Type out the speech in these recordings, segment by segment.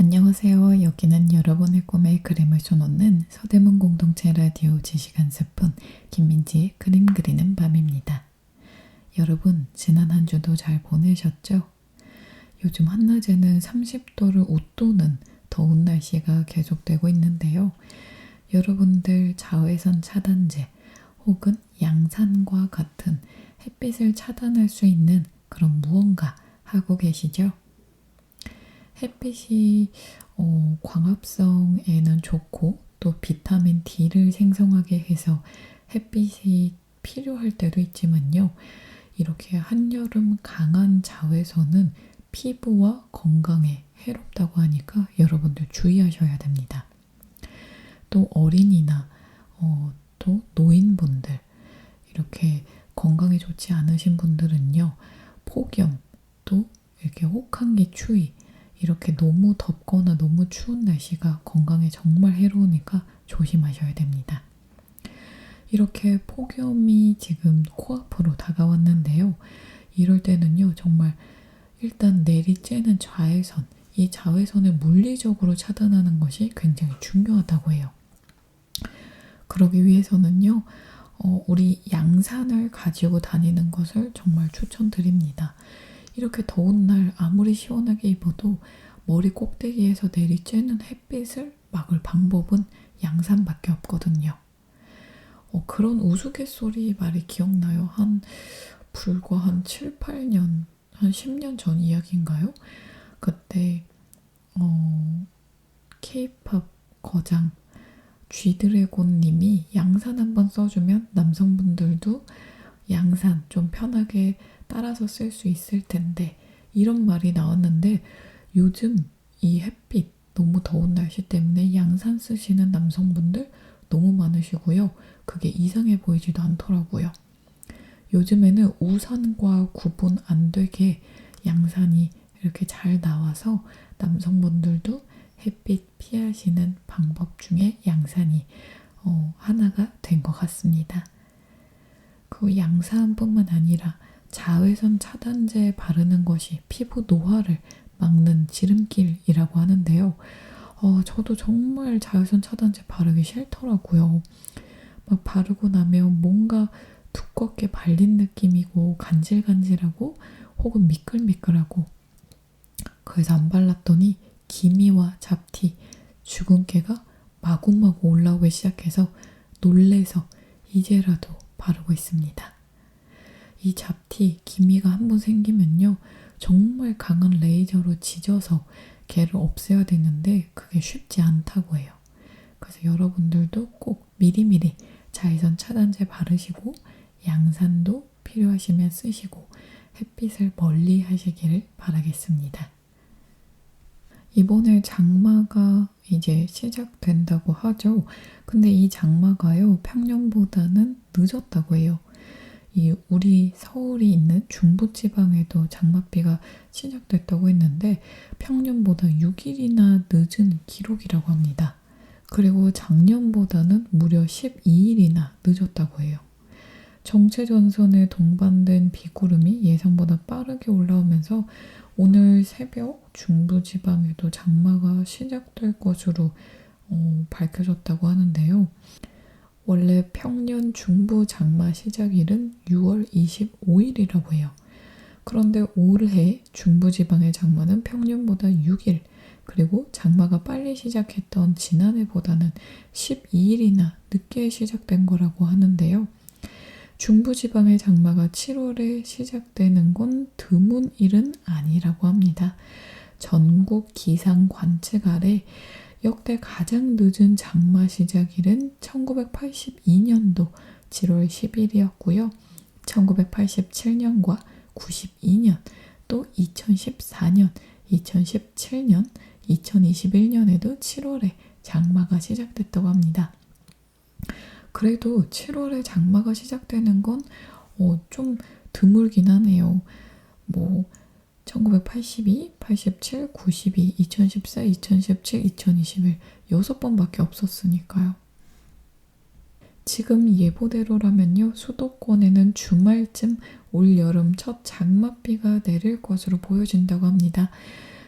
안녕하세요. 여기는 여러분의 꿈에 그림을 쏘놓는 서대문 공동체 라디오 지시간 스푼 김민지의 그림 그리는 밤입니다. 여러분, 지난 한 주도 잘 보내셨죠? 요즘 한낮에는 30도를 웃도는 더운 날씨가 계속되고 있는데요. 여러분들 자외선 차단제 혹은 양산과 같은 햇빛을 차단할 수 있는 그런 무언가 하고 계시죠? 햇빛이 광합성에는 좋고 또 비타민 D를 생성하게 해서 햇빛이 필요할 때도 있지만요. 이렇게 한여름 강한 자외선은 피부와 건강에 해롭다고 하니까 여러분들 주의하셔야 됩니다. 또 어린이나 또 노인분들, 이렇게 건강에 좋지 않으신 분들은요. 폭염, 또 이렇게 혹한기 추위, 이렇게 너무 덥거나 너무 추운 날씨가 건강에 정말 해로우니까 조심하셔야 됩니다. 이렇게 폭염이 지금 코앞으로 다가왔는데요. 이럴 때는요, 정말 일단 내리쬐는 자외선, 이 자외선을 물리적으로 차단하는 것이 굉장히 중요하다고 해요. 그러기 위해서는요, 우리 양산을 가지고 다니는 것을 정말 추천드립니다. 이렇게 더운 날 아무리 시원하게 입어도 머리 꼭대기에서 내리쬐는 햇빛을 막을 방법은 양산밖에 없거든요. 그런 우스갯소리 말이 기억나요? 불과 한 7, 8년, 한 10년 전 이야기인가요? 그때 K-팝 거장 G드래곤 님이 양산 한번 써주면 남성분들도 양산 좀 편하게 따라서 쓸 수 있을 텐데, 이런 말이 나왔는데 요즘 이 햇빛 너무 더운 날씨 때문에 양산 쓰시는 남성분들 너무 많으시고요. 그게 이상해 보이지도 않더라고요. 요즘에는 우산과 구분 안 되게 양산이 이렇게 잘 나와서 남성분들도 햇빛 피하시는 방법 중에 양산이 하나가 된 것 같습니다. 그 양산뿐만 아니라 자외선 차단제 바르는 것이 피부 노화를 막는 지름길이라고 하는데요. 저도 정말 자외선 차단제 바르기 싫더라고요. 막 바르고 나면 뭔가 두껍게 발린 느낌이고 간질간질하고 혹은 미끌미끌하고, 그래서 안 발랐더니 기미와 잡티, 주근깨가 마구마구 올라오기 시작해서 놀래서 이제라도 바르고 있습니다. 이 잡티, 기미가 한번 생기면요. 정말 강한 레이저로 지져서 걔를 없애야 되는데 그게 쉽지 않다고 해요. 그래서 여러분들도 꼭 미리미리 자외선 차단제 바르시고 양산도 필요하시면 쓰시고 햇빛을 멀리 하시기를 바라겠습니다. 이번에 장마가 이제 시작된다고 하죠. 근데 이 장마가요, 평년보다는 늦었다고 해요. 우리 서울이 있는 중부지방에도 장맛비가 시작됐다고 했는데 평년보다 6일이나 늦은 기록이라고 합니다. 그리고 작년보다는 무려 12일이나 늦었다고 해요. 정체전선에 동반된 비구름이 예상보다 빠르게 올라오면서 오늘 새벽 중부지방에도 장마가 시작될 것으로 밝혀졌다고 하는데요. 원래 평년 중부 장마 시작일은 6월 25일이라고 해요. 그런데 올해 중부지방의 장마는 평년보다 6일, 그리고 장마가 빨리 시작했던 지난해보다는 12일이나 늦게 시작된 거라고 하는데요. 중부지방의 장마가 7월에 시작되는 건 드문 일은 아니라고 합니다. 전국 기상 관측 아래 역대 가장 늦은 장마 시작일은 1982년도 7월 10일이었고요. 1987년과 92년 또 2014년, 2017년, 2021년에도 7월에 장마가 시작됐다고 합니다. 그래도 7월에 장마가 시작되는 건 좀 드물긴 하네요. 1982, 87, 92, 2014, 2017, 2021 6번밖에 없었으니까요. 지금 예보대로라면요, 수도권에는 주말쯤 올여름 첫 장맛비가 내릴 것으로 보여진다고 합니다.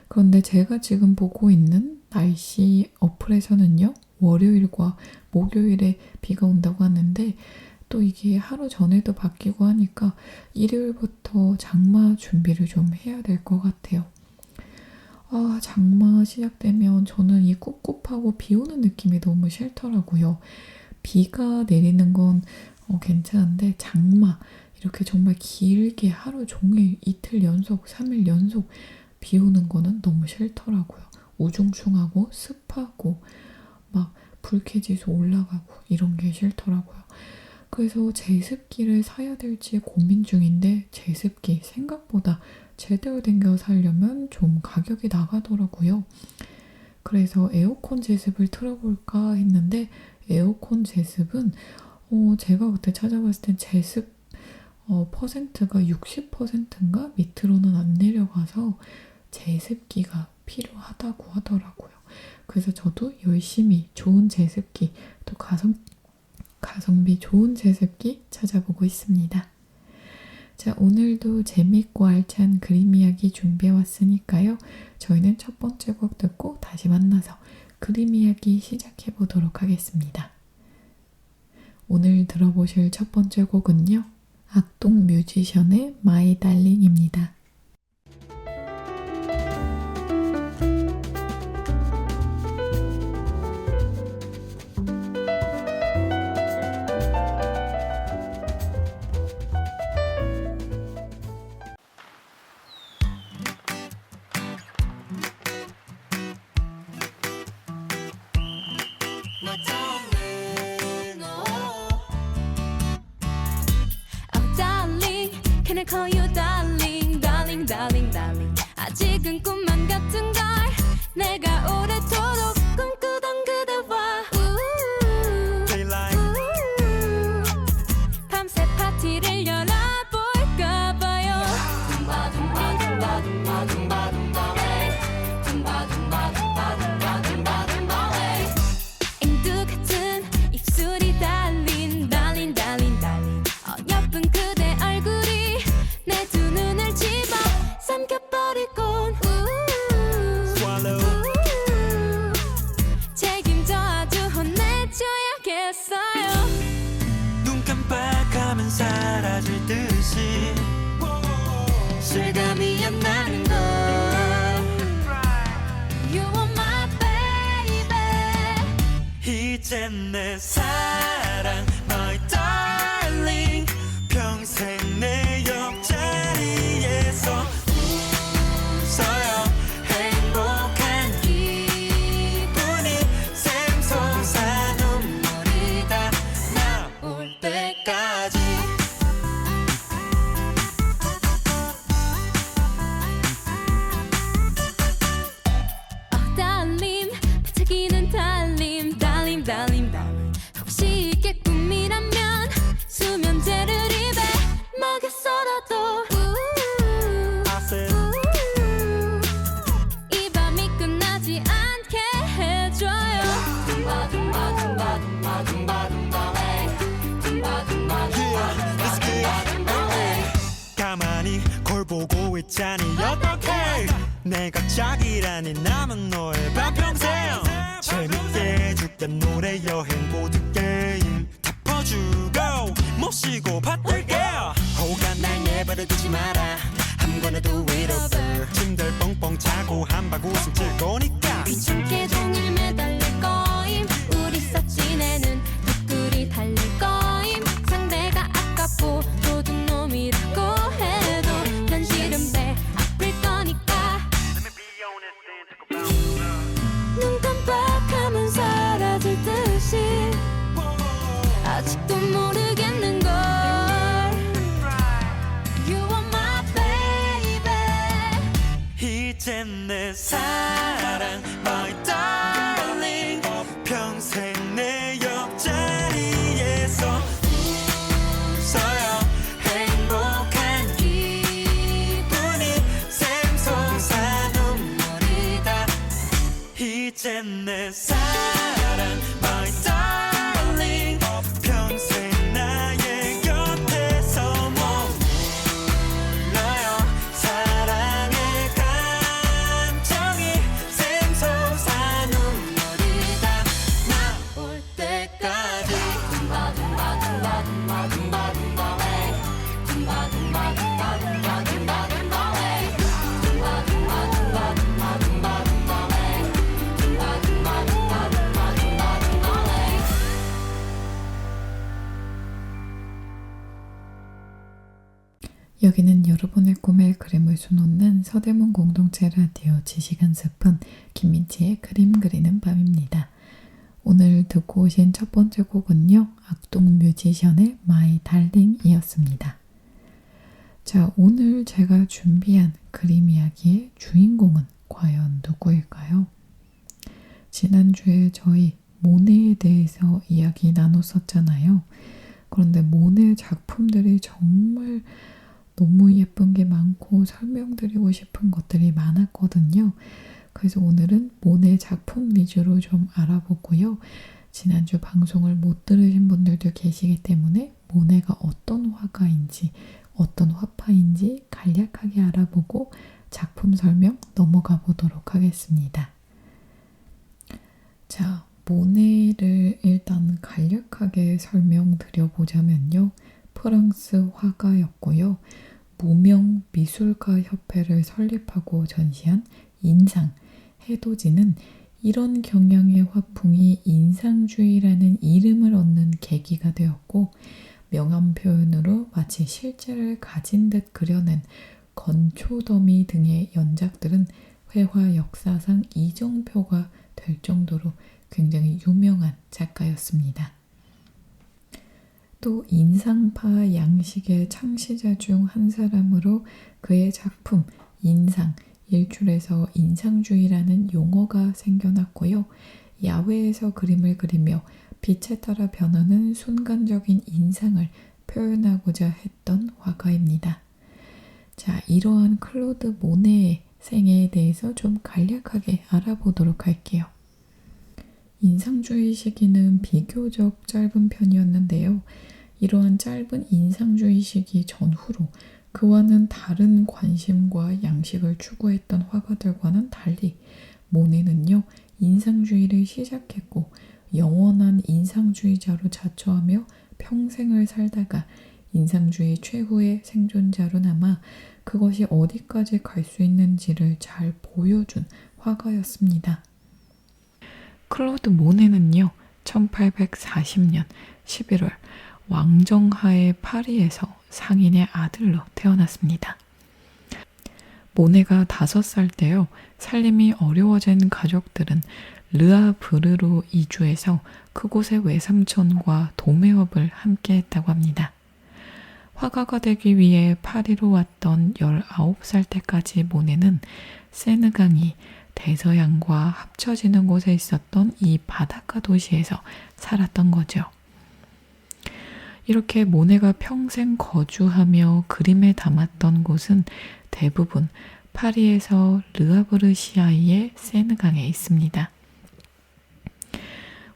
그런데 제가 지금 보고 있는 날씨 어플에서는요, 월요일과 목요일에 비가 온다고 하는데 또 이게 하루 전에도 바뀌고 하니까 일요일부터 장마 준비를 좀 해야 될 것 같아요. 장마 시작되면 저는 이 꿉꿉하고 비 오는 느낌이 너무 싫더라고요. 비가 내리는 건 괜찮은데 장마, 이렇게 정말 길게 하루 종일 이틀 연속, 3일 연속 비 오는 거는 너무 싫더라고요. 우중충하고 습하고 막 불쾌지수 올라가고 이런 게 싫더라고요. 그래서 제습기를 사야 될지 고민 중인데 제습기 생각보다 제대로 된 거 사려면 좀 가격이 나가더라고요. 그래서 에어컨 제습을 틀어볼까 했는데 에어컨 제습은 제가 그때 찾아봤을 땐 제습 퍼센트가 60%인가 밑으로는 안 내려가서 제습기가 필요하다고 하더라고요. 그래서 저도 열심히 좋은 제습기, 또 가성비 좋은 제습기 찾아보고 있습니다. 자, 오늘도 재밌고 알찬 그림 이야기 준비해왔으니까요. 저희는 첫 번째 곡 듣고 다시 만나서 그림 이야기 시작해 보도록 하겠습니다. 오늘 들어보실 첫 번째 곡은요, 악동 뮤지션의 마이 달링입니다. Can I call you darling, darling, darling, darling. 아직은 꿈만 같은 걸 내가 오래도록 꿈꾸던 그대와 밤새 파티를 열어볼까 봐요. 둠바 둠바 둠바 둠바 둠바 둠바 웨이 둠바 둠바 둠바 둠바 둠바 둠바 웨이 앵두 같은 입술이 달린 darling, darling, darling. 예쁜 그대 얼굴이 내 두 눈을 집어 삼켜버리곤 책임져 아주 혼내줘야겠어요. 눈 깜빡하면 사라질 듯이 실감이 안 나는 걸 You are my baby. 이젠 내 사랑 my darling 평생 내 옆자리에서 웃어요. 행복한 기분이 샘솟아 눈물이 다 나올 때까지 달림 반짝이는 달림 달림 달림 달림 혹시 이게 꿈이라면 수면제를 입에 먹였어라도 이 밤이 끝나지 않게 해줘요. 둠바 둠바 둠바 둠바 둠바 둠바 웨이 둠바 둠바 둠바 둠바 둠바 웨이 가만히 걸 보고 있자니 어떡해 내가 짝이라니 남은 너의 반평생 재밌게 해줄게 노래 여행 보드게임 다 퍼주고 모시고 받들게 호감 날 내버려두지 마라 I'm gonna do it over 침들 뻥뻥 차고 한박 웃음 칠 거니까 귀찮게 종일 매달릴 거임 우리 싹지내는 뒷구리 달릴 거임 상대가 아깝고 도둑놈이라고 해도 현실은 배 아플 거니까 눈 깜빡하면 사라질 듯이 아직도 모르겠는걸 You are my baby 내 사랑 my darling 평생 내 옆자리에서 웃어요 행복한 기분이 샘솟아 눈물이다 이젠 내 사랑 my darling 평생 나의 곁에서 머물러요 사랑의 감정이 샘솟아 눈물이다 나올 때까지 여기는 여러분의 꿈에 그림을 수놓는 서대문 공동체 라디오 지식한 스푼 김민지의 그림 그리는 밤입니다. 오늘 듣고 오신 첫 번째 곡은요. 악동 뮤지션의 My Darling이었습니다. 자, 오늘 제가 준비한 그림 이야기의 주인공은 과연 누구일까요? 지난주에 저희 모네에 대해서 이야기 나눴었잖아요. 그런데 모네 작품들이 정말 너무 예쁜 게 많고 설명드리고 싶은 것들이 많았거든요. 그래서 오늘은 모네 작품 위주로 좀 알아보고요. 지난주 방송을 못 들으신 분들도 계시기 때문에 모네가 어떤 화가인지 어떤 화파인지 간략하게 알아보고 작품 설명 넘어가 보도록 하겠습니다. 자, 모네를 일단 간략하게 설명드려보자면요. 프랑스 화가였고요. 무명 미술가 협회를 설립하고 전시한 인상, 해돋이는 이런 경향의 화풍이 인상주의라는 이름을 얻는 계기가 되었고 명암 표현으로 마치 실제를 가진 듯 그려낸 건초더미 등의 연작들은 회화 역사상 이정표가 될 정도로 굉장히 유명한 작가였습니다. 또 인상파 양식의 창시자 중 한 사람으로 그의 작품 인상, 일출에서 인상주의라는 용어가 생겨났고요. 야외에서 그림을 그리며 빛에 따라 변하는 순간적인 인상을 표현하고자 했던 화가입니다. 자, 이러한 클로드 모네의 생애에 대해서 좀 간략하게 알아보도록 할게요. 인상주의 시기는 비교적 짧은 편이었는데요. 이러한 짧은 인상주의 시기 전후로 그와는 다른 관심과 양식을 추구했던 화가들과는 달리 모네는요, 인상주의를 시작했고 영원한 인상주의자로 자처하며 평생을 살다가 인상주의 최후의 생존자로 남아 그것이 어디까지 갈 수 있는지를 잘 보여준 화가였습니다. 클로드 모네는요, 1840년 11월 왕정하의 파리에서 상인의 아들로 태어났습니다. 모네가 5살 때요, 살림이 어려워진 가족들은 르아브르로 이주해서 그곳의 외삼촌과 도매업을 함께 했다고 합니다. 화가가 되기 위해 파리로 왔던 19살 때까지 모네는 세느강이 대서양과 합쳐지는 곳에 있었던 이 바닷가 도시에서 살았던 거죠. 이렇게 모네가 평생 거주하며 그림에 담았던 곳은 대부분 파리에서 르아브르 시아이의 세느강에 있습니다.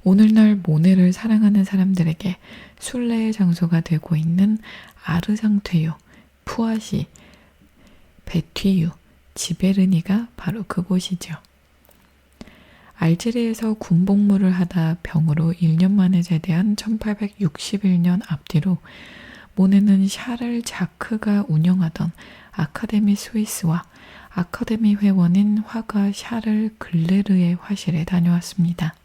오늘날 모네를 사랑하는 사람들에게 순례의 장소가 되고 있는 아르상퇴유, 푸아시, 베튀유, 지베르니가 바로 그곳이죠. 알제리에서 군복무를 하다 병으로 1년 만에 제대한 1861년 앞뒤로 모네는 샤를 자크가 운영하던 아카데미 스위스와 아카데미 회원인 화가 샤를 글레르의 화실에 다녀왔습니다.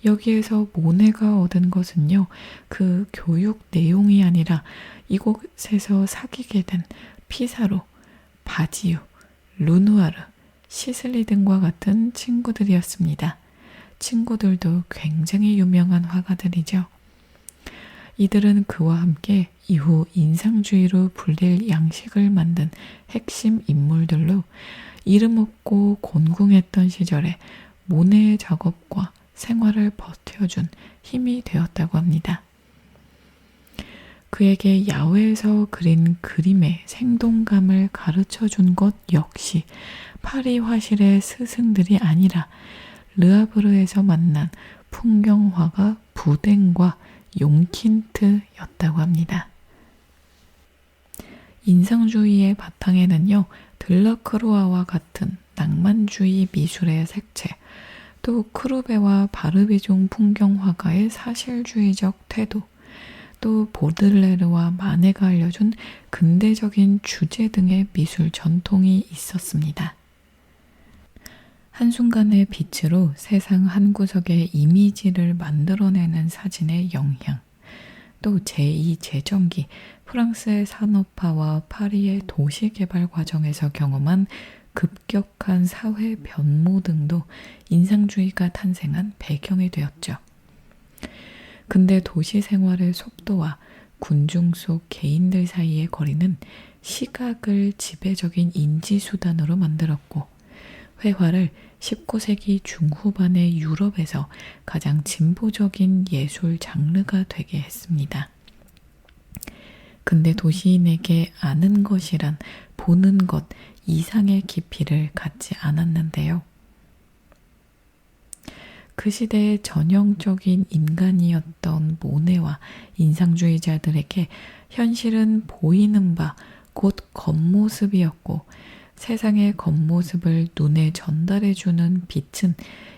여기에서 모네가 얻은 것은요, 그 교육 내용이 아니라 이곳에서 사귀게 된 피사로, 바지유, 루누아르, 시슬리 등과 같은 친구들이었습니다. 친구들도 굉장히 유명한 화가들이죠. 이들은 그와 함께 이후 인상주의로 불릴 양식을 만든 핵심 인물들로 이름 없고 곤궁했던 시절에 모네의 작업과 생활을 버텨준 힘이 되었다고 합니다. 그에게 야외에서 그린 그림의 생동감을 가르쳐 준 것 역시 파리 화실의 스승들이 아니라 르아브르에서 만난 풍경화가 부댕과 용킨트였다고 합니다. 인상주의의 바탕에는요, 들라크루아와 같은 낭만주의 미술의 색채, 또 크루베와 바르비종 풍경화가의 사실주의적 태도, 또 보들레르와 마네가 알려준 근대적인 주제 등의 미술 전통이 있었습니다. 한순간의 빛으로 세상 한 구석의 이미지를 만들어내는 사진의 영향, 또 제2제정기 프랑스의 산업화와 파리의 도시개발 과정에서 경험한 급격한 사회 변모 등도 인상주의가 탄생한 배경이 되었죠. 근대 도시 생활의 속도와 군중 속 개인들 사이의 거리는 시각을 지배적인 인지수단으로 만들었고, 회화를 19세기 중후반의 유럽에서 가장 진보적인 예술 장르가 되게 했습니다. 근데 도시인에게 아는 것이란 보는 것 이상의 깊이를 갖지 않았는데요. 그 시대의 전형적인 인간이었던 모네와 인상주의자들에게 현실은 보이는 바 곧 겉모습이었고, 세상의 겉모습을 눈에 전달해주는 빛은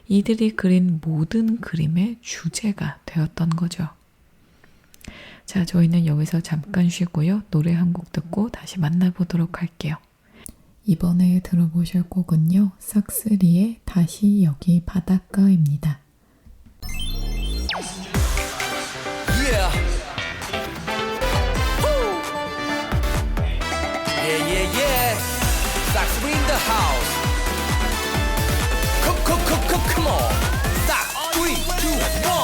이들이 그린 모든 그림의 주제가 되었던 거죠. 자, 저희는 여기서 잠깐 쉬고요. 노래 한 곡 듣고 다시 만나보도록 할게요. 이번에 들어보실 곡은요, 싹스리의 다시 여기 바닷가입니다. Yeah. Woo. Yeah, yeah, yeah. Sax in the house. Come on. Sax 3, 2, 1. Woo.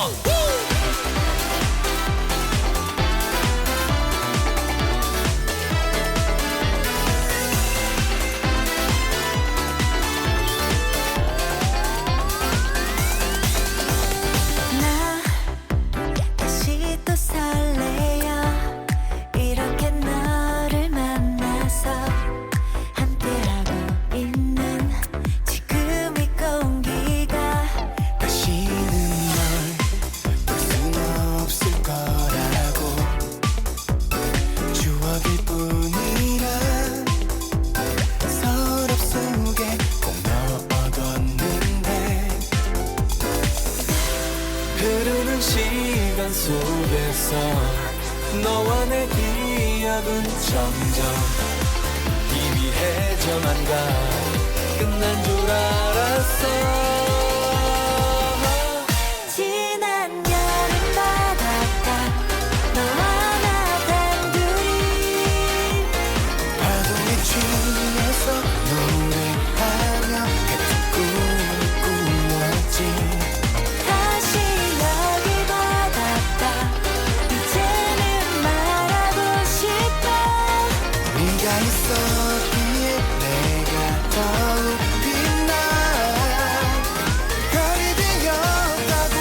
시간 속에서 너와 내 기억은 점점 희미해져만 가. 끝난 줄 알았어. 지난 여름 바닷가 너와 나 단둘이 파도에 취해서 노래하며 같은 꿈을 꾸었지. 있었기에 내가 더욱 빛나. 별이 되었다고.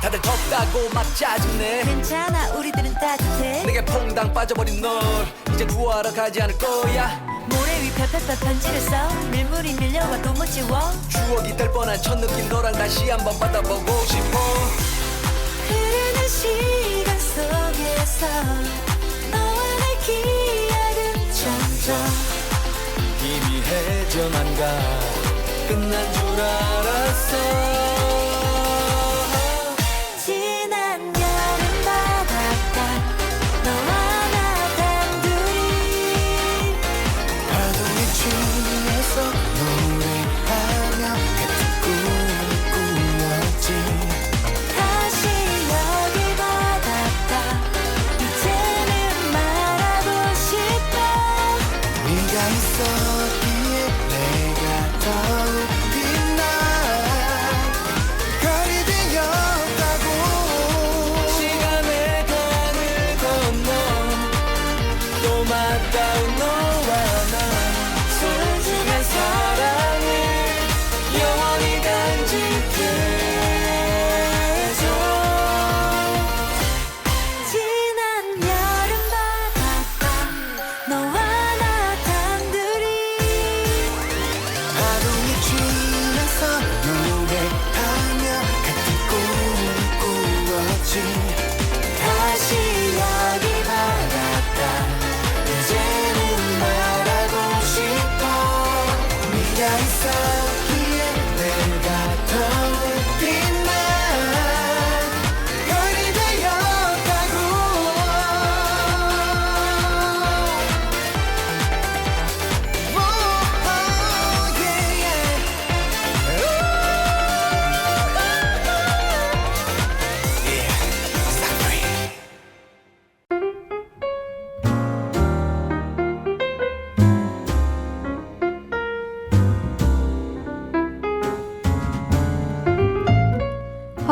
다들 덥다고 막 짜증내. 괜찮아 우리들은 따뜻해. 내게 퐁당 빠져버린 널 이제 구하러 가지 않을 거야. 모래 위 펴펴펴 편지를 써. 밀물이 밀려와도 못 지워. 추억이 될 뻔한 첫 느낌 너랑 다시 한번 받아보고 싶어. 흐르는 시간 속에서 너와 내 기억은 점점 희미해져만 가. 끝난 줄 알았어. 지난 여름 바닷가 너와 나 단둘이 파도에 취해서 노래하며 같은 꿈을 꾸었지. 다시 여기 바닷가 이제는 말하고 싶어. 네가 있었기에 내가 더욱 빛나.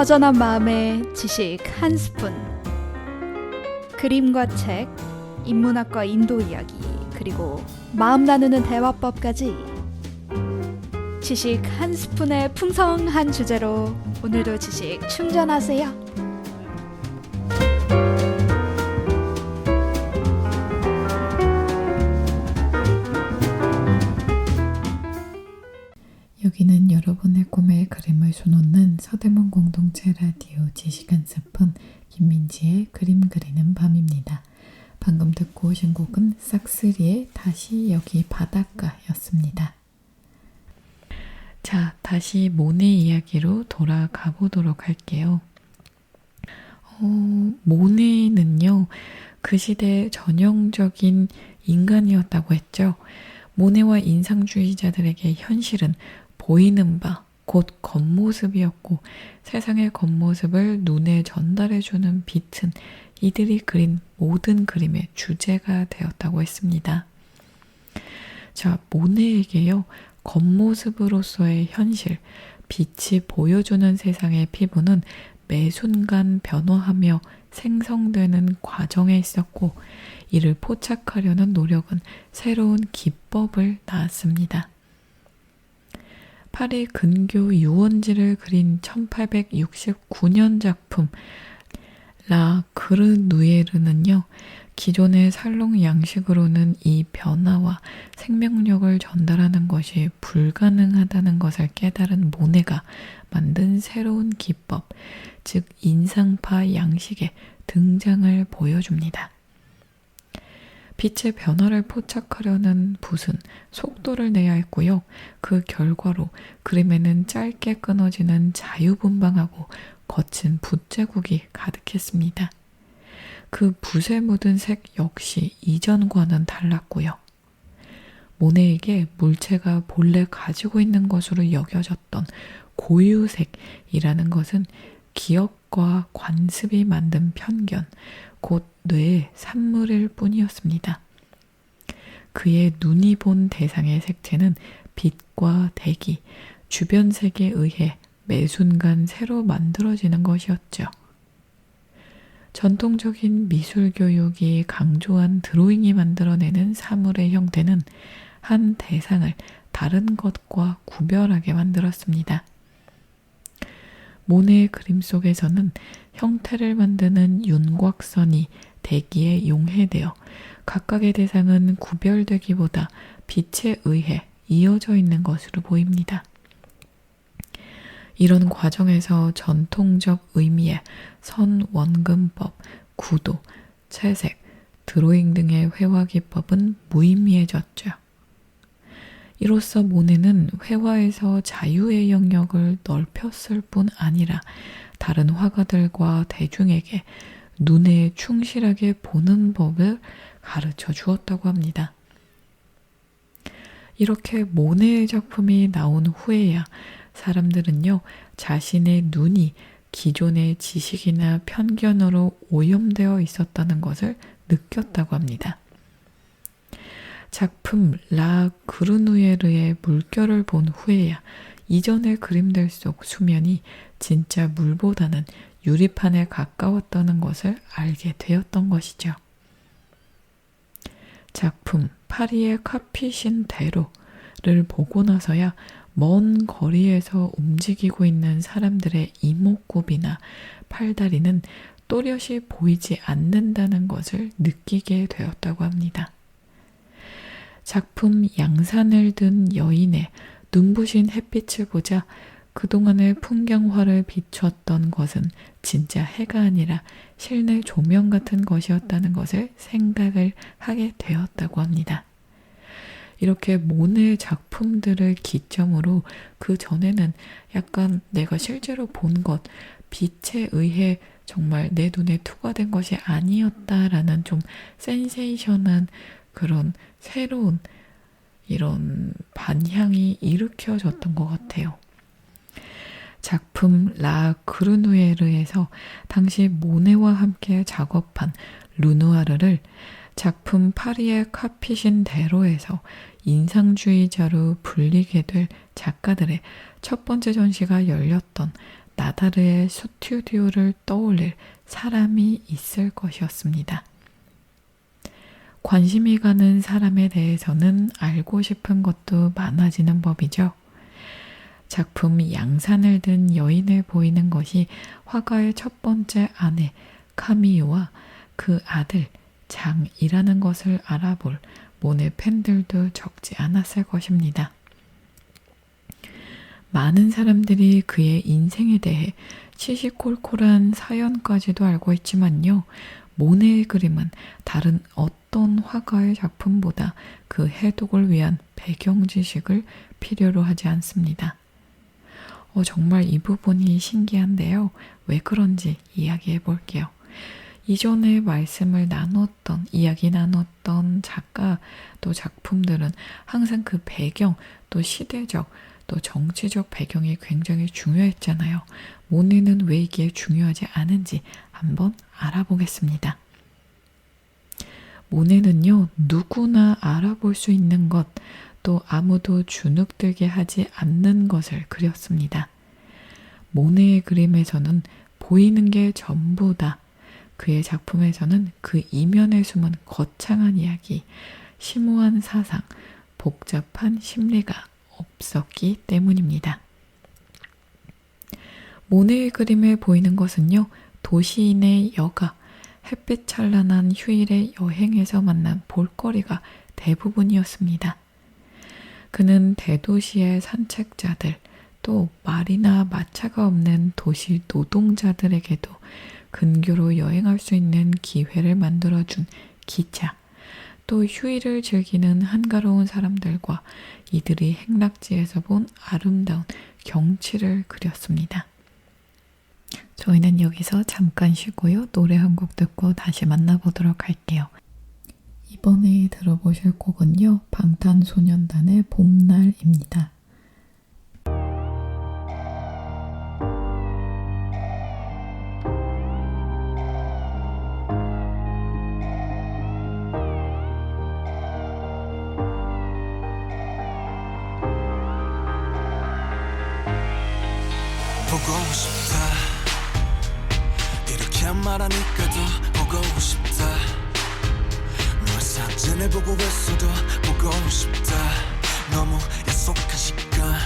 허전한 마음에 지식 한 스푼. 그림과 책, 인문학과 인도 이야기, 그리고 마음 나누는 대화법까지. 지식 한 스푼의 풍성한 주제로 오늘도 지식 충전하세요. 여기는 여러분의 꿈에 그림을 수놓는 서대문 공동체 라디오 지식 한 스푼 김민지의 그림 그리는 밤입니다. 방금 듣고 오신 곡은 싹스리의 다시 여기 바닷가였습니다. 자, 다시 모네 이야기로 돌아가 보도록 할게요. 모네는요, 그 시대의 전형적인 인간이었다고 했죠. 모네와 인상주의자들에게 현실은 보이는 바, 곧 겉모습이었고 세상의 겉모습을 눈에 전달해주는 빛은 이들이 그린 모든 그림의 주제가 되었다고 했습니다. 자, 모네에게요, 겉모습으로서의 현실, 빛이 보여주는 세상의 피부는 매 순간 변화하며 생성되는 과정에 있었고 이를 포착하려는 노력은 새로운 기법을 낳았습니다. 파리 근교 유원지를 그린 1869년 작품 라 그르누에르는요, 기존의 살롱 양식으로는 이 변화와 생명력을 전달하는 것이 불가능하다는 것을 깨달은 모네가 만든 새로운 기법, 즉 인상파 양식의 등장을 보여줍니다. 빛의 변화를 포착하려는 붓은 속도를 내야 했고요. 그 결과로 그림에는 짧게 끊어지는 자유분방하고 거친 붓자국이 가득했습니다. 그 붓에 묻은 색 역시 이전과는 달랐고요. 모네에게 물체가 본래 가지고 있는 것으로 여겨졌던 고유색이라는 것은 기억과 관습이 만든 편견, 곧 뇌의 산물일 뿐이었습니다. 그의 눈이 본 대상의 색채는 빛과 대기, 주변 색에 의해 매 순간 새로 만들어지는 것이었죠. 전통적인 미술 교육이 강조한 드로잉이 만들어내는 사물의 형태는 한 대상을 다른 것과 구별하게 만들었습니다. 모네의 그림 속에서는 형태를 만드는 윤곽선이 대기에 용해되어 각각의 대상은 구별되기보다 빛에 의해 이어져 있는 것으로 보입니다. 이런 과정에서 전통적 의미의 선, 원근법, 구도, 채색, 드로잉 등의 회화 기법은 무의미해졌죠. 이로써 모네는 회화에서 자유의 영역을 넓혔을 뿐 아니라 다른 화가들과 대중에게 눈에 충실하게 보는 법을 가르쳐 주었다고 합니다. 이렇게 모네의 작품이 나온 후에야 사람들은요, 자신의 눈이 기존의 지식이나 편견으로 오염되어 있었다는 것을 느꼈다고 합니다. 작품 라 그르누에르의 물결을 본 후에야 이전의 그림들 속 수면이 진짜 물보다는 유리판에 가까웠다는 것을 알게 되었던 것이죠. 작품 파리의 카피신 대로를 보고 나서야 먼 거리에서 움직이고 있는 사람들의 이목구비나 팔다리는 또렷이 보이지 않는다는 것을 느끼게 되었다고 합니다. 작품 양산을 든 여인의 눈부신 햇빛을 보자 그동안의 풍경화를 비췄던 것은 진짜 해가 아니라 실내 조명 같은 것이었다는 것을 생각을 하게 되었다고 합니다. 이렇게 모네의 작품들을 기점으로 그 전에는 약간 내가 실제로 본 것, 빛에 의해 정말 내 눈에 투과된 것이 아니었다라는 좀 센세이션한 그런 새로운 이런 반향이 일으켜졌던 것 같아요. 작품 라 그르누에르에서 당시 모네와 함께 작업한 루누아르를 작품 파리의 카피신 대로에서 인상주의자로 불리게 될 작가들의 첫 번째 전시가 열렸던 나다르의 스튜디오를 떠올릴 사람이 있을 것이었습니다. 관심이 가는 사람에 대해서는 알고 싶은 것도 많아지는 법이죠. 작품 양산을 든 여인을 보이는 것이 화가의 첫 번째 아내 카미유와 그 아들 장이라는 것을 알아볼 모네 팬들도 적지 않았을 것입니다. 많은 사람들이 그의 인생에 대해 시시콜콜한 사연까지도 알고 있지만요. 모네의 그림은 다른 어떤 화가의 작품보다 그 해독을 위한 배경 지식을 필요로 하지 않습니다. 정말 이 부분이 신기한데요. 왜 그런지 이야기해 볼게요. 이전에 이야기 나눴던 작가 또 작품들은 항상 그 배경 또 시대적 또 정치적 배경이 굉장히 중요했잖아요. 모네는 왜 이게 중요하지 않은지 한번 알아보겠습니다. 모네는요, 누구나 알아볼 수 있는 것, 또 아무도 주눅들게 하지 않는 것을 그렸습니다. 모네의 그림에서는 보이는 게 전부다. 그의 작품에서는 그 이면에 숨은 거창한 이야기, 심오한 사상, 복잡한 심리가 없었기 때문입니다. 모네의 그림에 보이는 것은요, 도시인의 여가, 햇빛 찬란한 휴일의 여행에서 만난 볼거리가 대부분이었습니다. 그는 대도시의 산책자들, 또 말이나 마차가 없는 도시 노동자들에게도 근교로 여행할 수 있는 기회를 만들어준 기차, 또 휴일을 즐기는 한가로운 사람들과 이들이 행락지에서 본 아름다운 경치를 그렸습니다. 저희는 여기서 잠깐 쉬고요. 노래 한 곡 듣고 다시 만나보도록 할게요. 이번에 들어보실 곡은요. 방탄소년단의 봄날입니다. 보고 싶다 이렇게 말하니까 더 보고 싶다 너의 사진을 보고 있어도 보고 싶다 너무 약속한 시간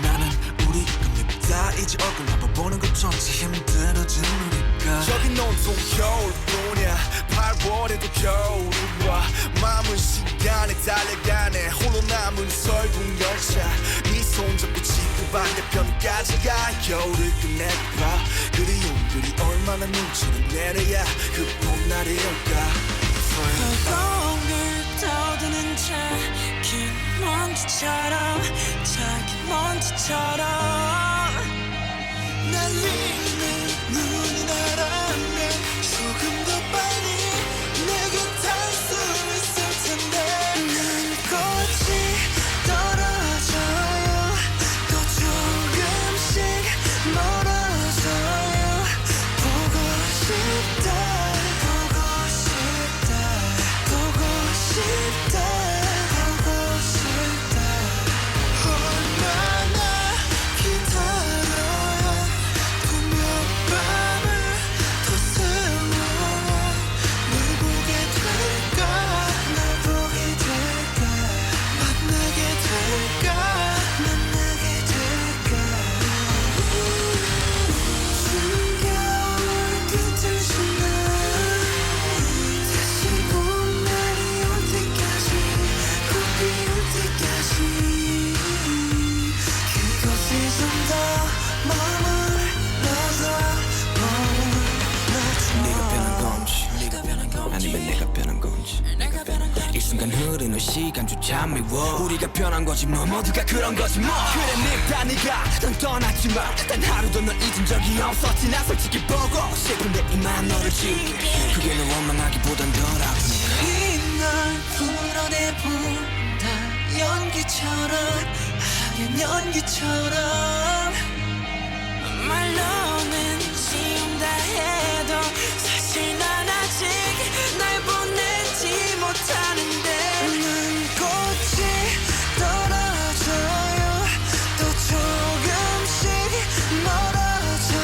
나는 우리가 밉다 이제 얼굴 한번 보는 것조차 힘들어진 우리가 저긴 온통 겨울뿐이야 8월에도 겨울이 와 마음은 시간에 달려가네 홀로 남은 설국 열차 이 손잡고 지구 반대편까지 가 겨울을 끝내봐 그리움들이 얼마나 눈치를 내려야 그 봄날이 올까 허공을 떠드는 작은 먼지처럼 작은 먼지처럼 날리는 눈이 나라면 조금 더 빨리 내게 닿을 수 있을 텐데 난 꽃이 떨어져요 또 조금씩 멀어져요 보고 싶다 보고 싶다 보고 싶다 보고 싶다 얼마나 기다려야 또 몇 밤을 더 세워야 널 보게 될까 날 보게 될까 만나게 될까 만나게 될까 숨겨올 끝을 지나 다시 봄날이 올 때까지 꼭 피울 때까지 그곳에 좀 더 머물러서 네가 변한 건지 아니면 내가 변한 건지 이 순간 흐르는 시간조차 미워 우리가 변한 거지 뭐 모두가 그런 거지 뭐 그래 늙다 네가 넌 떠났지만 단 하루도 널 잊은 적이 없었지 나 솔직히 보고 싶은데 이만 너를 지울게 그게 널 원망하기보단 덜 아프니까 이널 풀어내본다 연기처럼 하얀 연기처럼 말로는 지운다 해도 사실 난 아직 날 보내지 못하는데 난 꽃이 떨어져요 또 조금씩 멀어져요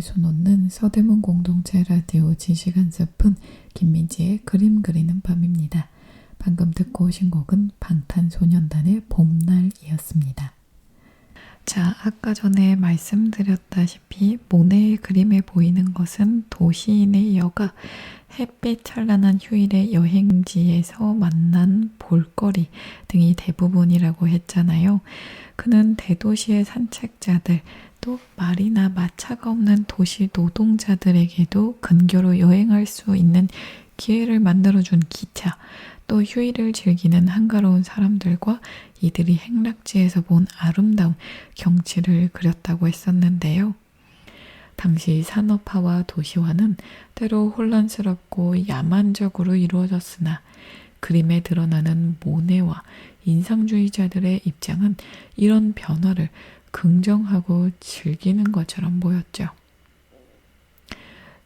쏟놓는 서대문 공동체 라디오 지식 한 스푼 김민지의 그림 그리는 밤입니다. 방금 듣고 오신 곡은 방탄소년단의 봄날이었습니다. 자, 아까 전에 말씀드렸다시피 모네의 그림에 보이는 것은 도시인의 여가, 햇빛 찬란한 휴일의 여행지에서 만난 볼거리 등이 대부분이라고 했잖아요. 그는 대도시의 산책자들, 또 말이나 마차가 없는 도시 노동자들에게도 근교로 여행할 수 있는 기회를 만들어준 기차, 또 휴일을 즐기는 한가로운 사람들과 이들이 행락지에서 본 아름다운 경치를 그렸다고 했었는데요. 당시 산업화와 도시화는 때로 혼란스럽고 야만적으로 이루어졌으나 그림에 드러나는 모네와 인상주의자들의 입장은 이런 변화를 긍정하고 즐기는 것처럼 보였죠.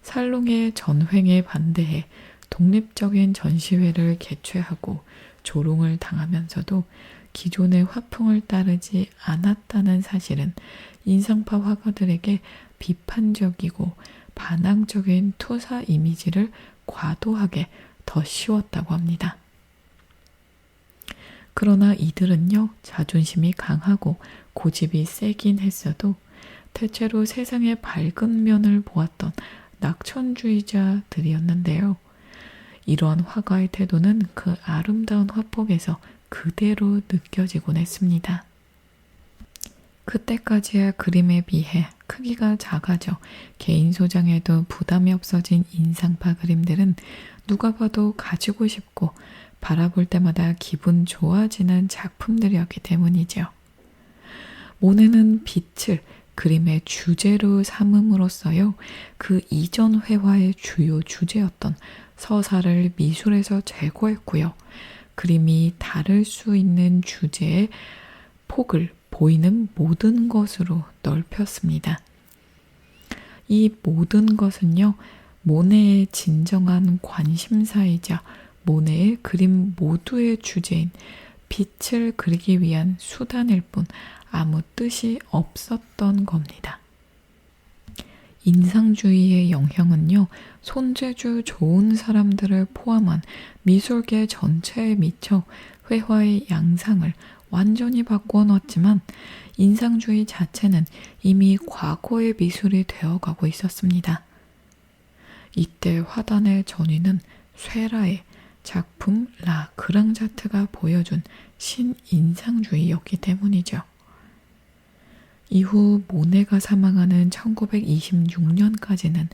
살롱의 전횡에 반대해 독립적인 전시회를 개최하고 조롱을 당하면서도 기존의 화풍을 따르지 않았다는 사실은 인상파 화가들에게 비판적이고 반항적인 투사 이미지를 과도하게 더 씌웠다고 합니다. 그러나 이들은요, 자존심이 강하고 고집이 세긴 했어도 대체로 세상의 밝은 면을 보았던 낙천주의자들이었는데요. 이러한 화가의 태도는 그 아름다운 화폭에서 그대로 느껴지곤 했습니다. 그때까지의 그림에 비해 크기가 작아져 개인 소장에도 부담이 없어진 인상파 그림들은 누가 봐도 가지고 싶고 바라볼 때마다 기분 좋아지는 작품들이었기 때문이죠. 모네는 빛을 그림의 주제로 삼음으로써요, 그 이전 회화의 주요 주제였던 서사를 미술에서 제거했고요. 그림이 다를 수 있는 주제의 폭을 보이는 모든 것으로 넓혔습니다. 이 모든 것은요, 모네의 진정한 관심사이자 모네의 그림 모두의 주제인 빛을 그리기 위한 수단일 뿐 아무 뜻이 없었던 겁니다. 인상주의의 영향은요, 손재주 좋은 사람들을 포함한 미술계 전체에 미쳐 회화의 양상을 완전히 바꾸어 놓았지만 인상주의 자체는 이미 과거의 미술이 되어가고 있었습니다. 이때 화단의 전위는 쇠라의 작품 라 그랑자트가 보여준 신인상주의였기 때문이죠. 이후 모네가 사망하는 1926년까지는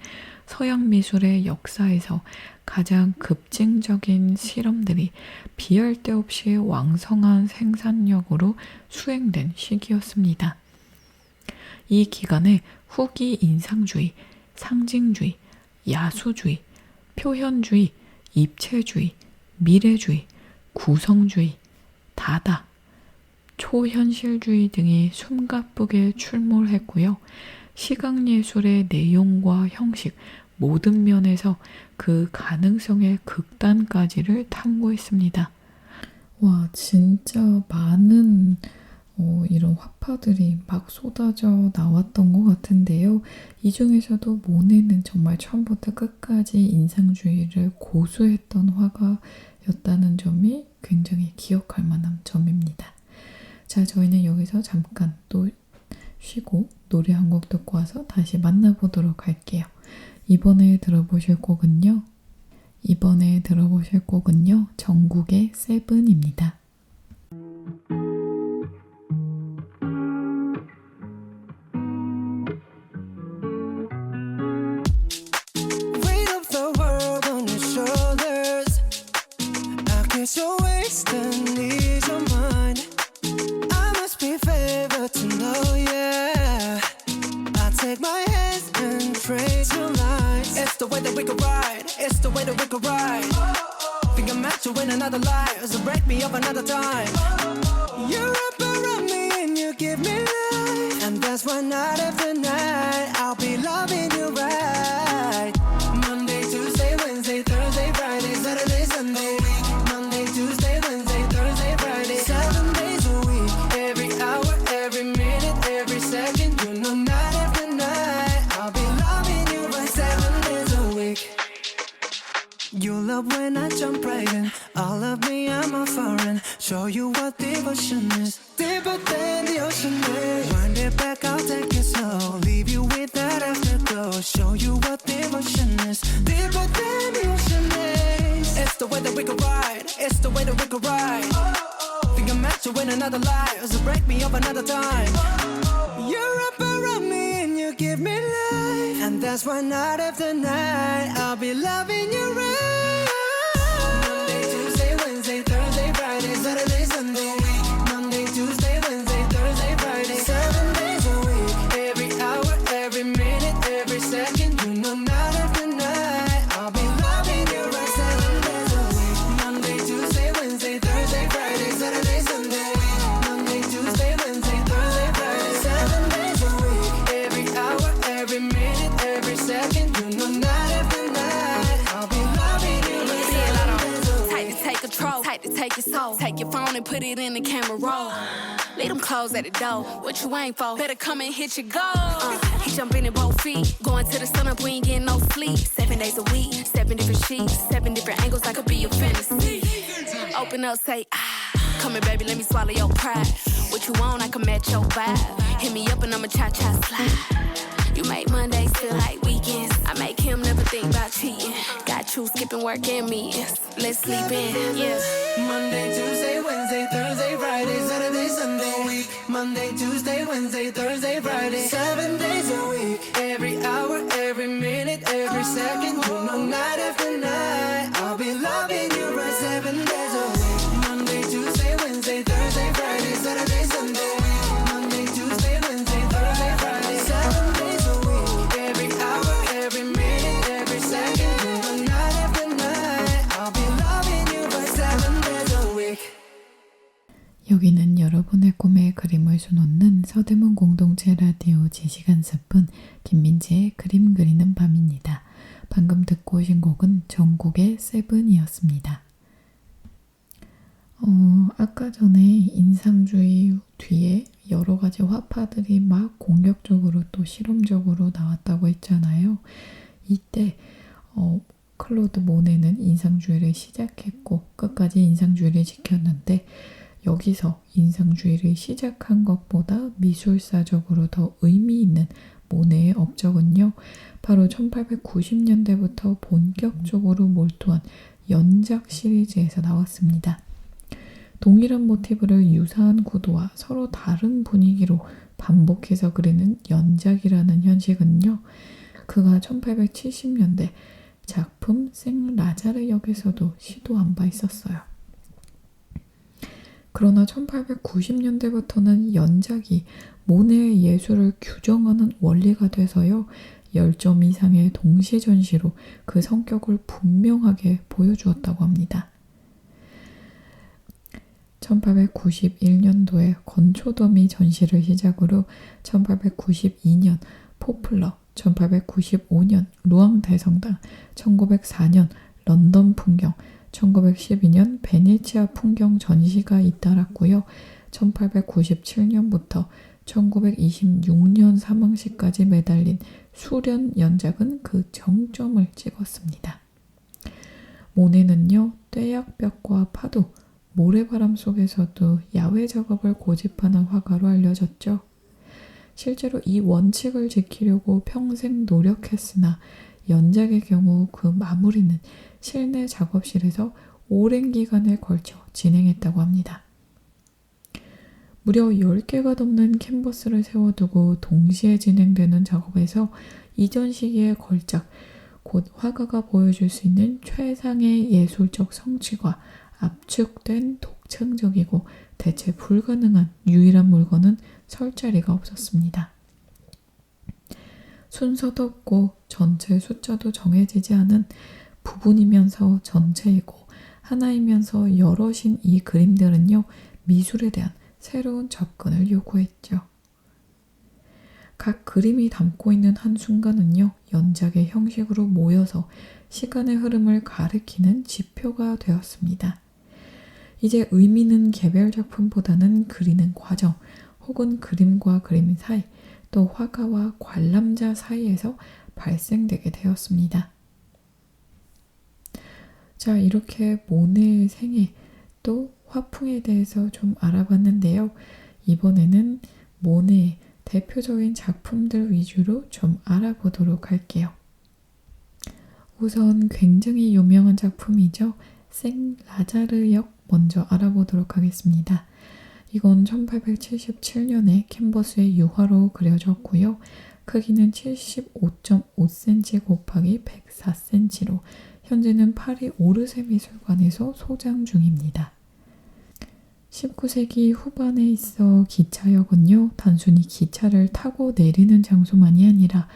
서양 미술의 역사에서 가장 급진적인 실험들이 비할 데 없이 왕성한 생산력으로 수행된 시기였습니다. 이 기간에 후기 인상주의, 상징주의, 야수주의, 표현주의, 입체주의, 미래주의, 구성주의, 다다, 초현실주의 등이 숨가쁘게 출몰했고요. 시각예술의 내용과 형식 모든 면에서 그 가능성의 극단까지를 탐구했습니다. 와, 진짜 많은 이런 화파들이 막 쏟아져 나왔던 것 같은데요. 이 중에서도 모네는 정말 처음부터 끝까지 인상주의를 고수했던 화가였다는 점이 굉장히 기억할 만한 점입니다. 자, 저희는 여기서 잠깐 또 쉬고 노래 한 곡 듣고 와서 다시 만나보도록 할게요. 이번에 들어보실 곡은요, 정국의 세븐입니다. Weight of the world on your shoulders. I guess you're wasting ease of mind. I must be favored to know, yeah. I take my hands and trace your lines. It's the way that we could ride. It's the way that we could ride. Think I'm meant to win another life, so break me up another time. You're up around me and you give me life, and that's why night after night I'll be loving you right. Monday, Tuesday, Wednesday, Thursday, Friday, Saturday, Sunday. Monday, Tuesday, Wednesday, Thursday, Friday, 7 days a week. Every hour, every minute, every second, you know night after night I'll be loving All of me, I'm a foreign. Show you what devotion is. Deeper than the ocean is. Wind it back, I'll take it slow. Leave you with that afterglow. Show you what devotion is. Deeper than the ocean is. It's the way that we can ride. It's the way that we can ride. Think I'm meant to win another life, so break me up another time. You're up around me and you give me life, and that's why night after night I'll be loving you right. Monday, Tuesday, Wednesday, Thursday, Friday, Saturday, Sunday. Monday, Tuesday, Wednesday, Thursday, Friday, 7 days a week. Every hour, every minute, every second. You know night after night I'll be loving you right. 7 days a week. Monday, Tuesday, Wednesday, Thursday, Friday, Saturday, Sunday. Monday, Tuesday, Wednesday, Thursday, Friday, 7 days a week. Every hour, every minute, every second. You know night after night I'll be loving you right. 7 days a week. Tight to take control, tight to take your soul. Take your phone and put it in the camera roll. Leave them clothes at the door. What you ain't for? Better come and hit your goal. He jumping in both feet. Going to the sun up, we ain't getting no sleep. 7 days a week, 7 different sheets, 7 different angles. I could be your fantasy. Open up, say ah. Come here, baby, let me swallow your pride. What you want, I can match your vibe. Hit me up and I'ma cha-cha slide. You make Mondays feel like weekends. I make him never think about cheating. Got you skipping work and meetings. Let's sleep in, yeah. Monday, Tuesday, Wednesday, Thursday, Friday, Saturday, Sunday. Monday, Tuesday, Wednesday, Thursday, Friday, 7 days a week. Every hour, every minute, every second. You know night after night I'll be loving you right. 7 days a week. Monday, Tuesday, Wednesday, Thursday, Friday, Saturday, Sunday. Monday, Tuesday, Wednesday, Thursday, Friday, 7 days a week. Every hour, every minute, every second. You know night after night I'll be loving you right. 7 days a week. 여기는 여러분의 꿈에 그림을 수놓는 서대문 공동체 라디오 지시간 스푼 김민지의 그림 그리는 밤입니다. 방금 듣고 오신 곡은 정국의 세븐이었습니다. 아까 전에 인상주의 뒤에 여러 가지 화파들이 막 공격적으로 또 실험적으로 나왔다고 했잖아요. 이때 클로드 모네는 인상주의를 시작했고 끝까지 인상주의를 지켰는데 여기서 인상주의를 시작한 것보다 미술사적으로 더 의미 있는 모네의 업적은요. 바로 1890년대부터 본격적으로 몰두한 연작 시리즈에서 나왔습니다. 동일한 모티브를 유사한 구도와 서로 다른 분위기로 반복해서 그리는 연작이라는 현식은요. 그가 1870년대 작품 생라자르 역에서도 시도한 바 있었어요. 그러나 1890년대부터는 연작이 모네의 예술을 규정하는 원리가 돼서요. 10점 이상의 동시 전시로 그 성격을 분명하게 보여주었다고 합니다. 1891년도에 건초더미 전시를 시작으로 1892년 포플러, 1895년 루앙 대성당, 1904년 런던 풍경, 1912년 베네치아 풍경 전시가 잇따랐고요. 1897년부터 1926년 사망시까지 매달린 수련 연작은 그 정점을 찍었습니다. 모네는요, 떼약볕과 파도, 모래바람 속에서도 야외 작업을 고집하는 화가로 알려졌죠. 실제로 이 원칙을 지키려고 평생 노력했으나 연작의 경우 그 마무리는 실내 작업실에서 오랜 기간에 걸쳐 진행했다고 합니다. 무려 10개가 넘는 캔버스를 세워두고 동시에 진행되는 작업에서 이전 시기에 걸작 곧 화가가 보여줄 수 있는 최상의 예술적 성취가 압축된 독창적이고 대체 불가능한 유일한 물건은 설 자리가 없었습니다. 순서도 없고 전체 숫자도 정해지지 않은 부분이면서 전체이고 하나이면서 여럿인 이 그림들은요, 미술에 대한 새로운 접근을 요구했죠. 각 그림이 담고 있는 한순간은요, 연작의 형식으로 모여서 시간의 흐름을 가리키는 지표가 되었습니다. 이제 의미는 개별 작품보다는 그리는 과정 혹은 그림과 그림 사이 또 화가와 관람자 사이에서 발생되게 되었습니다. 자, 이렇게 모네의 생애 또 화풍에 대해서 좀 알아봤는데요. 이번에는 모네의 대표적인 작품들 위주로 좀 알아보도록 할게요. 우선 굉장히 유명한 작품이죠. 생 라자르역 먼저 알아보도록 하겠습니다. 이건 1877년에 캔버스에 유화로 그려졌고요. 크기는 75.5cm 곱하기 104cm로 현재는 파리 오르세 미술관에서 소장 중입니다. 19세기 후반에 있어 기차역은요, 단순히 기차를 타고 내리는 장소만이 아니라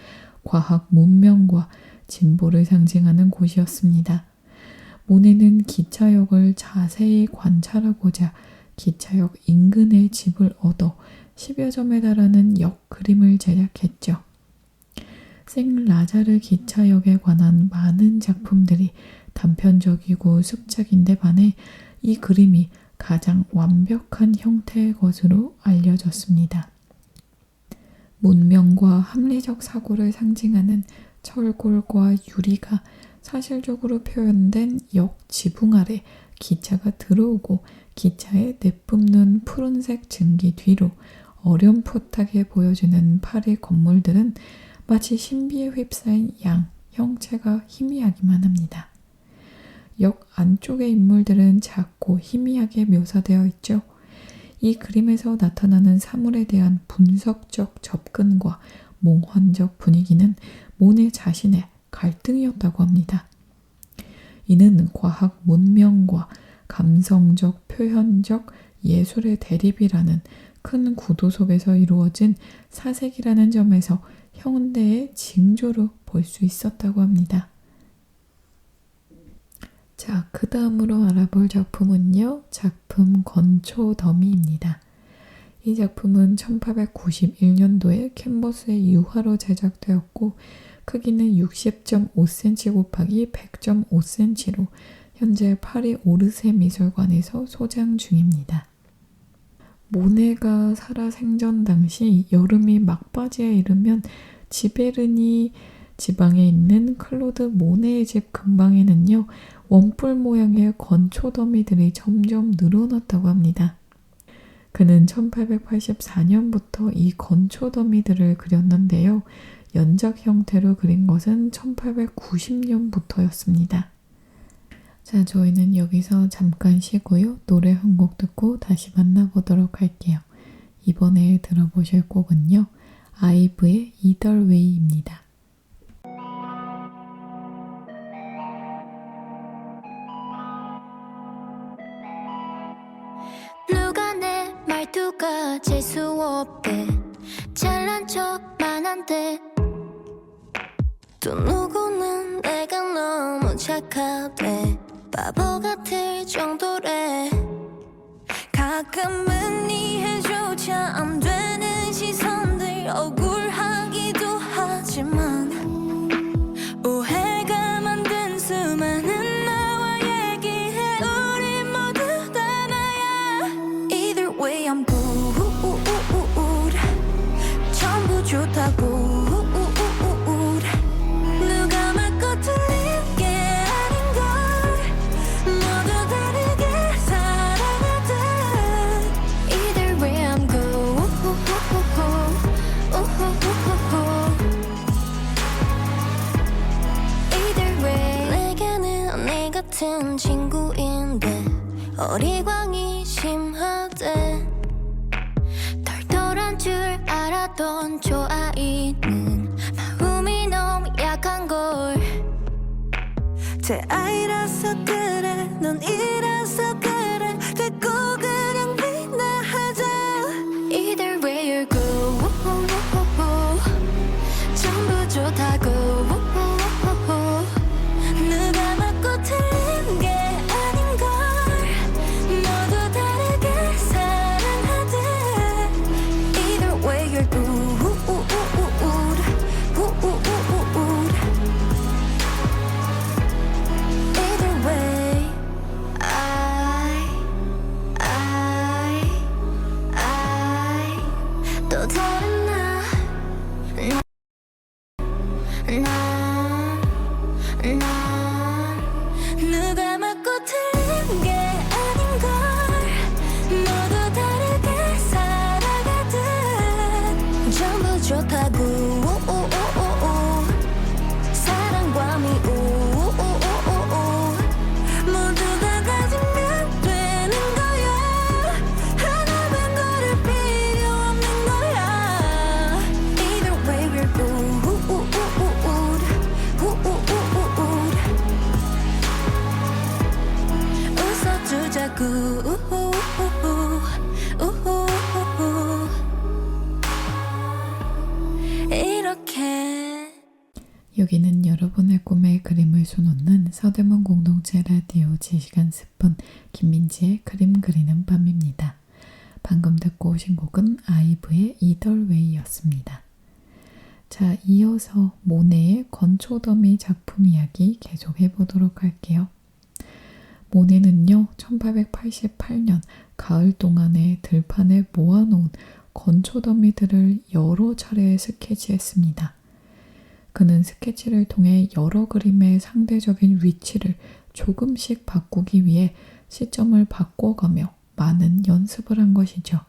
과학 문명과 진보를 상징하는 곳이었습니다. 모네는 기차역을 자세히 관찰하고자 기차역 인근의 집을 얻어 10여 점에 달하는 역 그림을 제작했죠. 생 라자르 기차역에 관한 많은 작품들이 단편적이고 습작인데 반해 이 그림이 가장 완벽한 형태의 것으로 알려졌습니다. 문명과 합리적 사고를 상징하는 철골과 유리가 사실적으로 표현된 역 지붕 아래 기차가 들어오고 기차에 내뿜는 푸른색 증기 뒤로 어렴풋하게 보여지는 파리 건물들은 마치 신비에 휩싸인 양 형체가 희미하기만 합니다. 역 안쪽의 인물들은 작고 희미하게 묘사되어 있죠. 이 그림에서 나타나는 사물에 대한 분석적 접근과 몽환적 분위기는 모네 자신의 갈등이었다고 합니다. 이는 과학 문명과 감성적 표현적 예술의 대립이라는 큰 구도 속에서 이루어진 사색이라는 점에서 현대의 징조로 볼 수 있었다고 합니다. 자, 그 다음으로 알아볼 작품은요, 작품 건초더미입니다. 이 작품은 1891년도에 캔버스의 유화로 제작되었고 크기는 60.5cm 곱하기 100.5cm로 현재 파리 오르세 미술관에서 소장 중입니다. 모네가 살아생전 당시 여름이 막바지에 이르면 지베르니 지방에 있는 클로드 모네의 집 근방에는요, 원뿔 모양의 건초더미들이 점점 늘어났다고 합니다. 그는 1884년부터 이 건초더미들을 그렸는데요. 연작 형태로 그린 것은 1890년부터였습니다. 자, 저희는 여기서 잠깐 쉬고요. 노래 한 곡 듣고 다시 만나보도록 할게요. 이번에 들어보실 곡은요, 아이브의 Either Way입니다. 누가 내 말투가 재수없대 잘난 척만 한데 또 누구는 내가 너무 착하대 바보 같을 정도래 가끔은 이해조차 안 되는 시선들 억울하기도 하지만 오해가 만든 수많은 나와 얘기해 우리 모두 다 나야 Either way I'm good 전부 좋다고 누가 맞고 틀린 게 아닌걸 모두 다르게 사랑하듯 Either way I'm good Either way 내게는 언니 같은 친구인데 어리광이 심하대 털털한 줄 알았던 저 아이는 마음이 너무 약한걸 제 아이라서 그래 넌 이라서 그래 됐고 그냥 빛나하자 Either way you're good 전부 좋다고 누가 맞고 틀린 게 아닌걸 모두 다르게 사랑하듯 Either way you're good Either way 서대문 공동체 라디오 지시간 스푼 김민지의 그림 그리는 밤입니다. 방금 듣고 오신 곡은 아이브의 이덜웨이였습니다. 자, 이어서 모네의 건초더미 작품 이야기 계속해 보도록 할게요. 모네는요, 1888년 가을 동안에 들판에 모아놓은 건초더미들을 여러 차례 스케치했습니다. 그는 스케치를 통해 여러 그림의 상대적인 위치를 조금씩 바꾸기 위해 시점을 바꿔가며 많은 연습을 한 것이죠.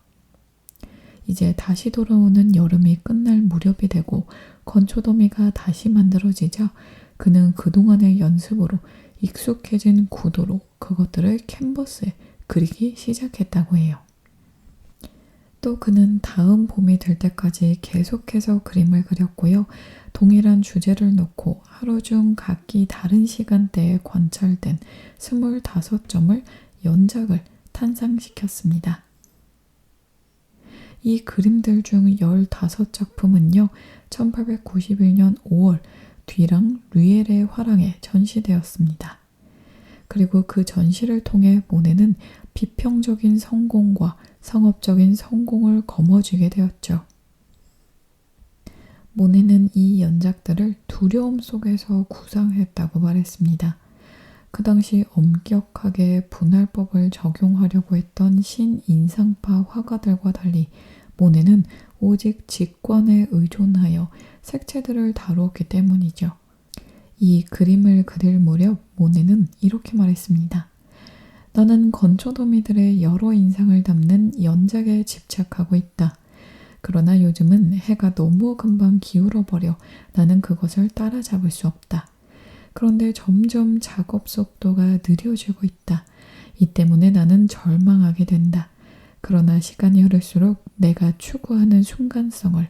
이제 다시 돌아오는 여름이 끝날 무렵이 되고 건초더미가 다시 만들어지자 그는 그동안의 연습으로 익숙해진 구도로 그것들을 캔버스에 그리기 시작했다고 해요. 또 그는 다음 봄이 될 때까지 계속해서 그림을 그렸고요. 동일한 주제를 놓고 하루 중 각기 다른 시간대에 관찰된 25점을 연작을 탄생시켰습니다. 이 그림들 중 15작품은요. 1891년 5월 뒤랑 류엘의 화랑에 전시되었습니다. 그리고 그 전시를 통해 모네는 비평적인 성공과 상업적인 성공을 거머쥐게 되었죠. 모네는 이 연작들을 두려움 속에서 구상했다고 말했습니다. 그 당시 엄격하게 분할법을 적용하려고 했던 신인상파 화가들과 달리 모네는 오직 직관에 의존하여 색채들을 다루었기 때문이죠. 이 그림을 그릴 무렵 모네는 이렇게 말했습니다. 나는 건초더미들의 여러 인상을 담는 연작에 집착하고 있다. 그러나 요즘은 해가 너무 금방 기울어버려 나는 그것을 따라잡을 수 없다. 그런데 점점 작업 속도가 느려지고 있다. 이 때문에 나는 절망하게 된다. 그러나 시간이 흐를수록 내가 추구하는 순간성을,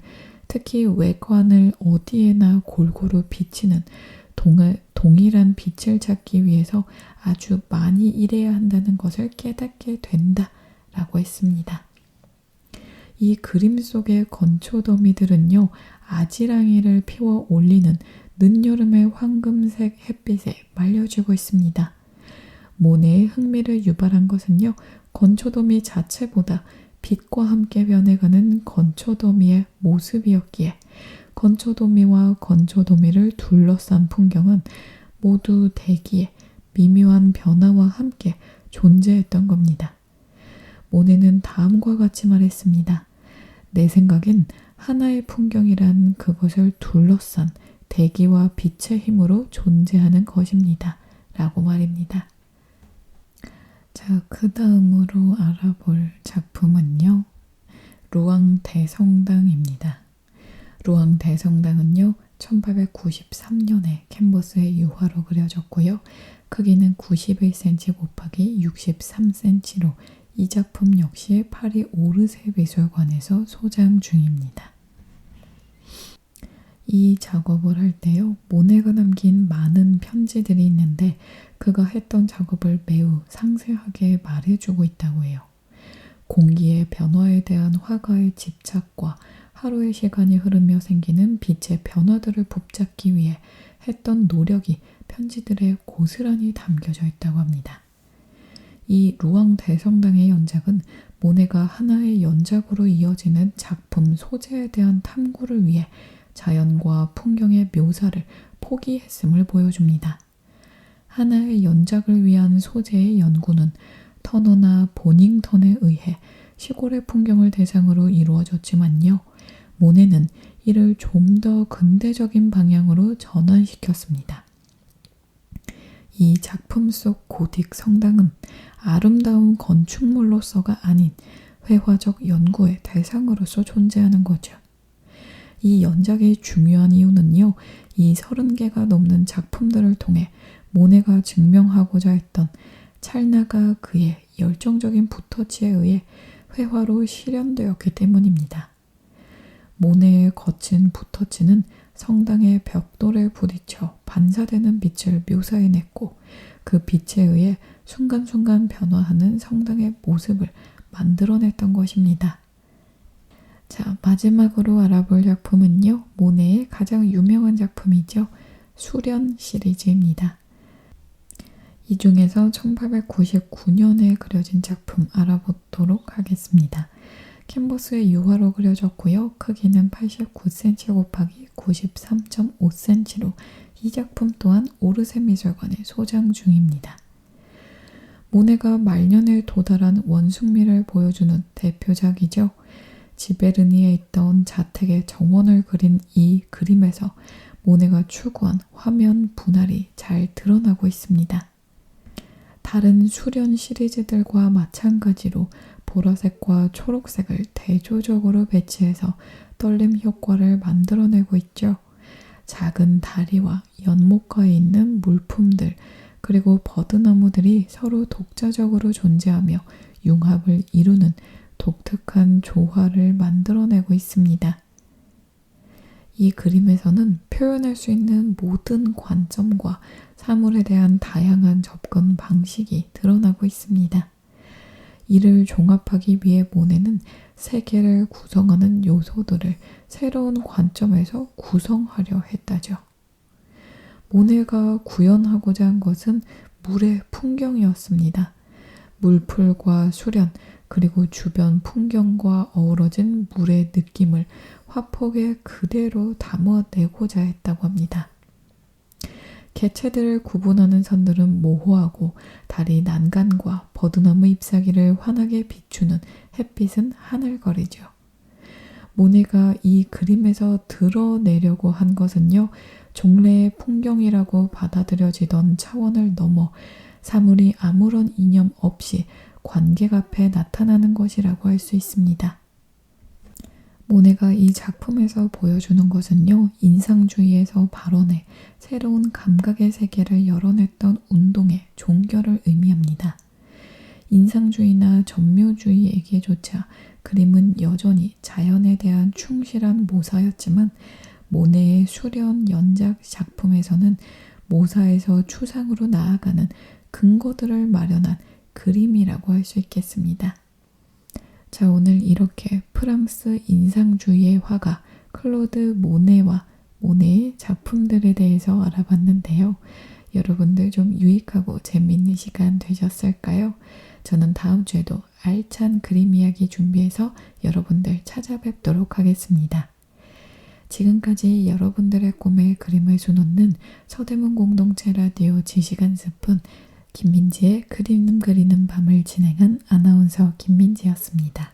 특히 외관을 어디에나 골고루 비치는 동일한 빛을 찾기 위해서 아주 많이 일해야 한다는 것을 깨닫게 된다 라고 했습니다. 이 그림 속의 건초더미들은요, 아지랑이를 피워 올리는 늦여름의 황금색 햇빛에 말려지고 있습니다. 모네의 흥미를 유발한 것은요, 건초더미 자체보다 빛과 함께 변해가는 건초더미의 모습이었기에 건초더미와 건초더미를 둘러싼 풍경은 모두 대기의 미묘한 변화와 함께 존재했던 겁니다. 모네는 다음과 같이 말했습니다. 내 생각엔 하나의 풍경이란 그것을 둘러싼 대기와 빛의 힘으로 존재하는 것입니다. 라고 말입니다. 자, 그 다음으로 알아볼 작품은요. 루앙 대성당입니다. 루앙 대성당은요. 1893년에 캔버스에 유화로 그려졌고요. 크기는 91cm 곱하기 63cm로 이 작품 역시 파리 오르세 미술관에서 소장 중입니다. 이 작업을 할 때요, 모네가 남긴 많은 편지들이 있는데 그가 했던 작업을 매우 상세하게 말해주고 있다고 해요. 공기의 변화에 대한 화가의 집착과 하루의 시간이 흐르며 생기는 빛의 변화들을 붙잡기 위해 했던 노력이 편지들에 고스란히 담겨져 있다고 합니다. 이 루앙 대성당의 연작은 모네가 하나의 연작으로 이어지는 작품 소재에 대한 탐구를 위해 자연과 풍경의 묘사를 포기했음을 보여줍니다. 하나의 연작을 위한 소재의 연구는 터너나 보닝턴에 의해 시골의 풍경을 대상으로 이루어졌지만요. 모네는 이를 좀 더 근대적인 방향으로 전환시켰습니다. 이 작품 속 고딕 성당은 아름다운 건축물로서가 아닌 회화적 연구의 대상으로서 존재하는 거죠. 이 연작의 중요한 이유는요, 이 30개가 넘는 작품들을 통해 모네가 증명하고자 했던 찰나가 그의 열정적인 붓터치에 의해 회화로 실현되었기 때문입니다. 모네의 거친 붓터치는 성당의 벽돌에 부딪혀 반사되는 빛을 묘사해냈고 그 빛에 의해 순간순간 변화하는 성당의 모습을 만들어냈던 것입니다. 자, 마지막으로 알아볼 작품은요. 모네의 가장 유명한 작품이죠. 수련 시리즈입니다. 이 중에서 1899년에 그려진 작품 알아보도록 하겠습니다. 캔버스에 유화로 그려졌고요. 크기는 89cm 곱하기 93.5cm로 이 작품 또한 오르세 미술관에 소장 중입니다. 모네가 말년에 도달한 원숭미를 보여주는 대표작이죠. 지베르니에 있던 자택의 정원을 그린 이 그림에서 모네가 추구한 화면 분할이 잘 드러나고 있습니다. 다른 수련 시리즈들과 마찬가지로 보라색과 초록색을 대조적으로 배치해서 떨림 효과를 만들어내고 있죠. 작은 다리와 연못가에 있는 물품들, 그리고 버드나무들이 서로 독자적으로 존재하며 융합을 이루는 독특한 조화를 만들어내고 있습니다. 이 그림에서는 표현할 수 있는 모든 관점과 사물에 대한 다양한 접근 방식이 드러나고 있습니다. 이를 종합하기 위해 모네는 세계를 구성하는 요소들을 새로운 관점에서 구성하려 했다죠. 모네가 구현하고자 한 것은 물의 풍경이었습니다. 물풀과 수련, 그리고 주변 풍경과 어우러진 물의 느낌을 화폭에 그대로 담아내고자 했다고 합니다. 개체들을 구분하는 선들은 모호하고 달이 난간과 버드나무 잎사귀를 환하게 비추는 햇빛은 하늘거리죠. 모네가 이 그림에서 드러내려고 한 것은요, 종래의 풍경이라고 받아들여지던 차원을 넘어 사물이 아무런 이념 없이 관객 앞에 나타나는 것이라고 할 수 있습니다. 모네가 이 작품에서 보여주는 것은요, 인상주의에서 발원해 새로운 감각의 세계를 열어냈던 운동의 종결을 의미합니다. 인상주의나 전묘주의에게조차 그림은 여전히 자연에 대한 충실한 모사였지만 모네의 수련 연작 작품에서는 모사에서 추상으로 나아가는 근거들을 마련한 그림이라고 할 수 있겠습니다. 자, 오늘 이렇게 프랑스 인상주의의 화가 클로드 모네와 모네의 작품들에 대해서 알아봤는데요. 여러분들 좀 유익하고 재미있는 시간 되셨을까요? 저는 다음 주에도 알찬 그림 이야기 준비해서 여러분들 찾아뵙도록 하겠습니다. 지금까지 여러분들의 꿈에 그림을 수놓는 서대문 공동체 라디오 지시간 스푼 김민지의 그리는 밤을 진행한 아나운서 김민지였습니다.